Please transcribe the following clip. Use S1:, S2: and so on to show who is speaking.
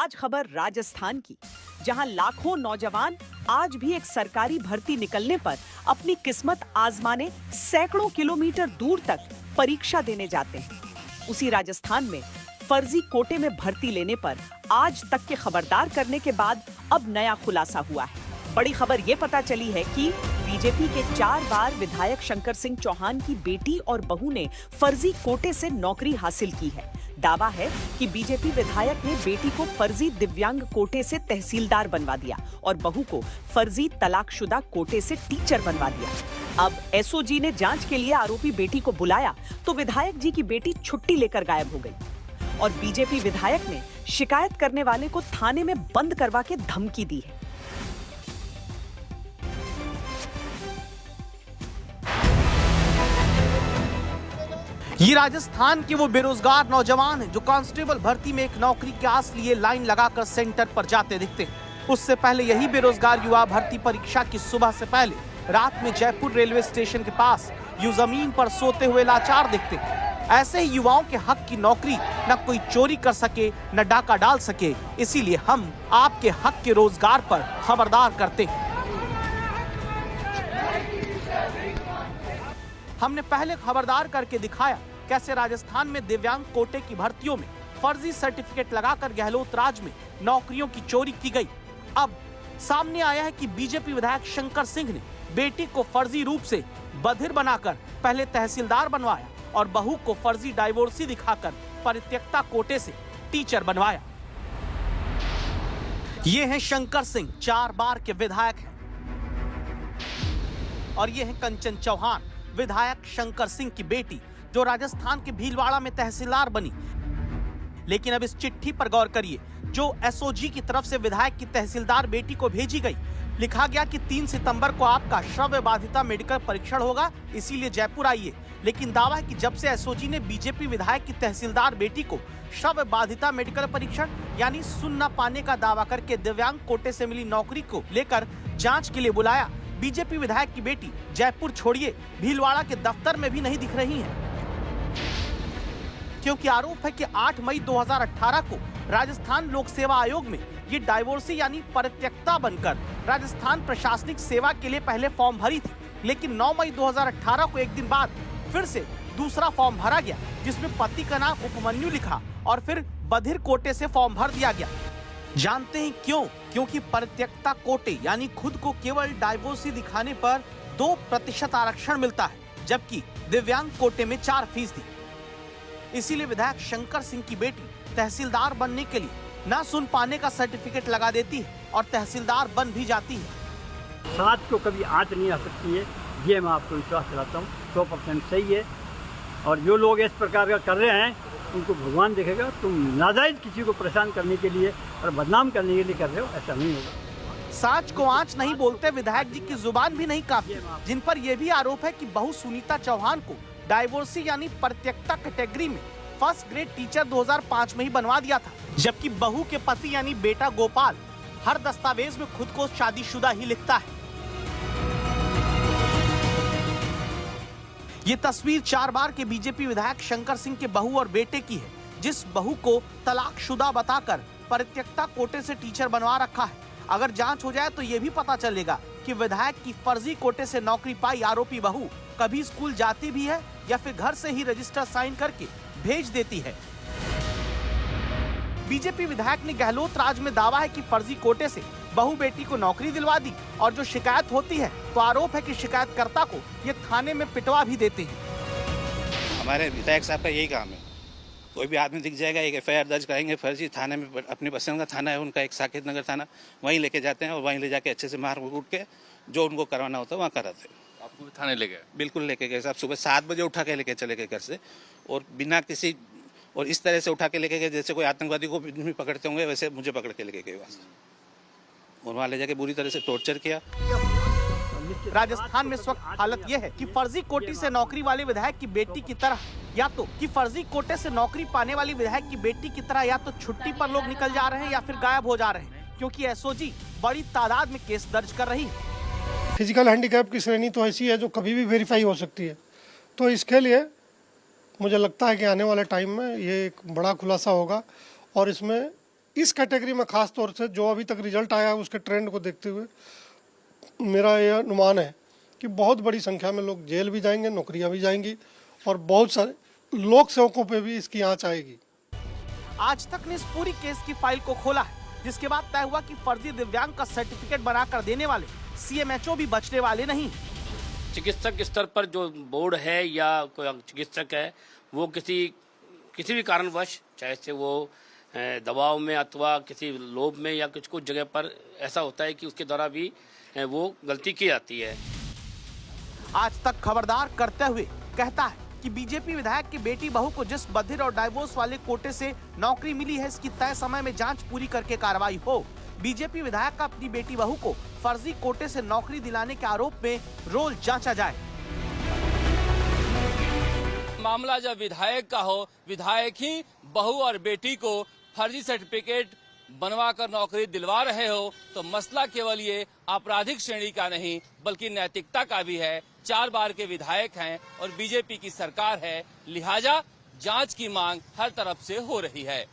S1: आज खबर राजस्थान की, जहां लाखों नौजवान आज भी एक सरकारी भर्ती निकलने पर अपनी किस्मत आजमाने सैकड़ों किलोमीटर दूर तक परीक्षा देने जाते हैं। उसी राजस्थान में फर्जी कोटे में भर्ती लेने पर आज तक के खबरदार करने के बाद अब नया खुलासा हुआ है। बड़ी खबर ये पता चली है कि बीजेपी के 4 बार विधायक शंकर सिंह चौहान की बेटी और बहू ने फर्जी कोटे से नौकरी हासिल की है। दावा है कि बीजेपी विधायक ने बेटी को फर्जी दिव्यांग कोटे से तहसीलदार बनवा दिया और बहू को फर्जी तलाकशुदा कोटे से टीचर बनवा दिया। अब एसओजी ने जांच के लिए आरोपी बेटी को बुलाया तो विधायक जी की बेटी छुट्टी लेकर गायब हो गई और बीजेपी विधायक ने शिकायत करने वाले को थाने में बंद करवा के धमकी दी है।
S2: ये राजस्थान के वो बेरोजगार नौजवान हैं जो कांस्टेबल भर्ती में एक नौकरी की आस लिए लाइन लगाकर सेंटर पर जाते दिखते हैं। उससे पहले यही बेरोजगार युवा भर्ती परीक्षा की सुबह से पहले रात में जयपुर रेलवे स्टेशन के पास यूं जमीन पर सोते हुए लाचार दिखते हैं। ऐसे ही युवाओं के हक की नौकरी न कोई चोरी कर सके न डाका डाल सके, इसीलिए हम आपके हक के रोजगार पर खबरदार करते हैं। हमने पहले खबरदार करके दिखाया कैसे राजस्थान में दिव्यांग कोटे की भर्तियों में फर्जी सर्टिफिकेट लगाकर गहलोत राज में नौकरियों की चोरी की गई। अब सामने आया है कि बीजेपी विधायक शंकर सिंह ने बेटी को फर्जी रूप से बधिर बनाकर पहले तहसीलदार बनवाया और बहू को फर्जी डाइवोर्सी दिखाकर परित्यक्ता कोटे से टीचर बनवाया। ये हैं शंकर सिंह, 4 बार के विधायक हैं, और ये हैं कंचन चौहान, विधायक शंकर सिंह की बेटी, जो राजस्थान के भीलवाड़ा में तहसीलदार बनी। लेकिन अब इस चिट्ठी पर गौर करिए जो एसओजी की तरफ से विधायक की तहसीलदार बेटी को भेजी गई। लिखा गया कि 3 सितंबर को आपका श्रव्य बाधिता मेडिकल परीक्षण होगा, इसीलिए जयपुर आइए। लेकिन दावा है कि जब से एसओजी ने बीजेपी विधायक की तहसीलदार बेटी को श्रव्य बाधिता मेडिकल परीक्षण यानी सुन न पाने का दावा करके दिव्यांग कोटे से मिली नौकरी को लेकर जांच के लिए बुलाया, बीजेपी विधायक की बेटी जयपुर छोड़िए भीलवाड़ा के दफ्तर में भी नहीं दिख रही है। क्योंकि आरोप है कि 8 मई 2018 को राजस्थान लोक सेवा आयोग में ये डाइवोर्सी यानी परित्यक्ता बनकर राजस्थान प्रशासनिक सेवा के लिए पहले फॉर्म भरी थी। लेकिन 9 मई 2018 को एक दिन बाद फिर से दूसरा फॉर्म भरा गया, जिसमें पति का नाम उपमन्यु लिखा और फिर बधिर कोटे से फॉर्म भर दिया गया। जानते हैं क्यों? क्योंकि परित्यक्ता कोटे यानी खुद को केवल डाइवोर्सी दिखाने पर 2% आरक्षण मिलता है, जबकि दिव्यांग कोटे में 4%। इसीलिए विधायक शंकर सिंह की बेटी तहसीलदार बनने के लिए ना सुन पाने का सर्टिफिकेट लगा देती है और तहसीलदार बन भी जाती है।
S3: समाज को कभी आंच नहीं आ सकती है, ये मैं आपको विश्वास दिलाता हूँ। 100% सही है। और जो लोग इस प्रकार का कर रहे हैं उनको भगवान देखेगा। तुम नाजायज किसी को परेशान करने के लिए और बदनाम करने के लिए कर रहे हो, ऐसा नहीं होगा।
S2: साच को आंच नहीं बोलते विधायक जी की जुबान भी नहीं काफी, जिन पर यह भी आरोप है कि बहू सुनीता चौहान को डाइवोर्सी यानी परित्यक्ता कैटेगरी में फर्स्ट ग्रेड टीचर 2005 में ही बनवा दिया था, जबकि बहू के पति यानी बेटा गोपाल हर दस्तावेज में खुद को शादीशुदा ही लिखता है। ये तस्वीर 4 बार के बीजेपी विधायक शंकर सिंह के बहू और बेटे की है, जिस बहू को तलाकशुदा बताकर परित्यक्ता कोटे से टीचर बनवा रखा है। अगर जांच हो जाए तो ये भी पता चलेगा कि विधायक की फर्जी कोटे से नौकरी पाई आरोपी बहू कभी स्कूल जाती भी है या फिर घर से ही रजिस्टर साइन करके भेज देती है। बीजेपी विधायक ने गहलोत राज में दावा है कि फर्जी कोटे से बहू बेटी को नौकरी दिलवा दी, और जो शिकायत होती है तो आरोप है कि शिकायतकर्ता को ये थाने में पिटवा भी देते हैं।
S4: हमारे विधायक साहब का यही काम है, कोई भी आदमी दिख जाएगा एक एफआईआर दर्ज करेंगे फर्जी थाने में, अपनी पसंद का थाना है उनका, एक साकेत नगर थाना, वहीं लेके जाते हैं और वहीं ले जाके अच्छे से मार कूट के जो उनको करवाना होता है वहाँ कराते हैं।
S5: आपको भी थाने ले गए?
S4: बिल्कुल लेके गए साहब, सुबह 7 बजे उठा के लेके चले गए घर से, और बिना किसी, और इस तरह से उठा के लेके गए जैसे कोई आतंकवादी को भी पकड़ते होंगे, वैसे मुझे पकड़ के लेके गए और वहाँ ले जाके बुरी तरह से टॉर्चर किया।
S2: राजस्थान में इस वक्त हालत यह है कि फर्जी कोटे से नौकरी वाले विधायक की बेटी की तरह या तो कि फर्जी कोटे से नौकरी पाने वाली विधायक की बेटी की तरह या तो छुट्टी पर लोग निकल जा रहे हैं या फिर गायब हो जा रहे हैं, क्योंकि एसओजी बड़ी तादाद में केस दर्ज कर रही है।
S6: फिजिकल हैंडीकैप की श्रेणी तो ऐसी है जो कभी भी वेरीफाई हो सकती है, तो इसके लिए मुझे लगता है कि आने वाले टाइम में ये एक बड़ा खुलासा होगा और इसमें इस कैटेगरी में खास तौर से जो अभी तक रिजल्ट आया है उसके ट्रेंड को देखते हुए मेरा यह अनुमान है कि बहुत बड़ी संख्या में लोग जेल भी जाएंगे, नौकरियां भी जाएंगी और बहुत सारे लोक सेवकों पे भी इसकी आंच आएगी।
S2: आज तक ने इस पूरी केस की फाइल को खोला है, जिसके बाद तय हुआ कि फर्जी दिव्यांग का सर्टिफिकेट बनाकर देने वाले CMHO भी बचने वाले नहीं।
S5: चिकित्सक स्तर पर जो बोर्ड है या कोई चिकित्सक है वो किसी भी कारणवश, चाहे से वो दबाव में अथवा किसी लोभ में या कुछ जगह पर ऐसा होता है कि उसके द्वारा भी वो गलती की जाती है।
S2: आज तक खबरदार करते हुए कहता है कि बीजेपी विधायक की बेटी बहू को जिस बधिर और डाइवोर्स वाले कोटे से नौकरी मिली है, इसकी तय समय में जांच पूरी करके कार्रवाई हो। बीजेपी विधायक का अपनी बेटी बहू को फर्जी कोटे से नौकरी दिलाने के आरोप में रोल जांचा जाए।
S7: मामला जब विधायक का हो, विधायक ही बहू और बेटी को फर्जी सर्टिफिकेट बनवाकर नौकरी दिलवा रहे हो, तो मसला केवल ये आपराधिक श्रेणी का नहीं बल्कि नैतिकता का भी है। 4 बार के विधायक हैं और बीजेपी की सरकार है, लिहाजा जांच की मांग हर तरफ से हो रही है।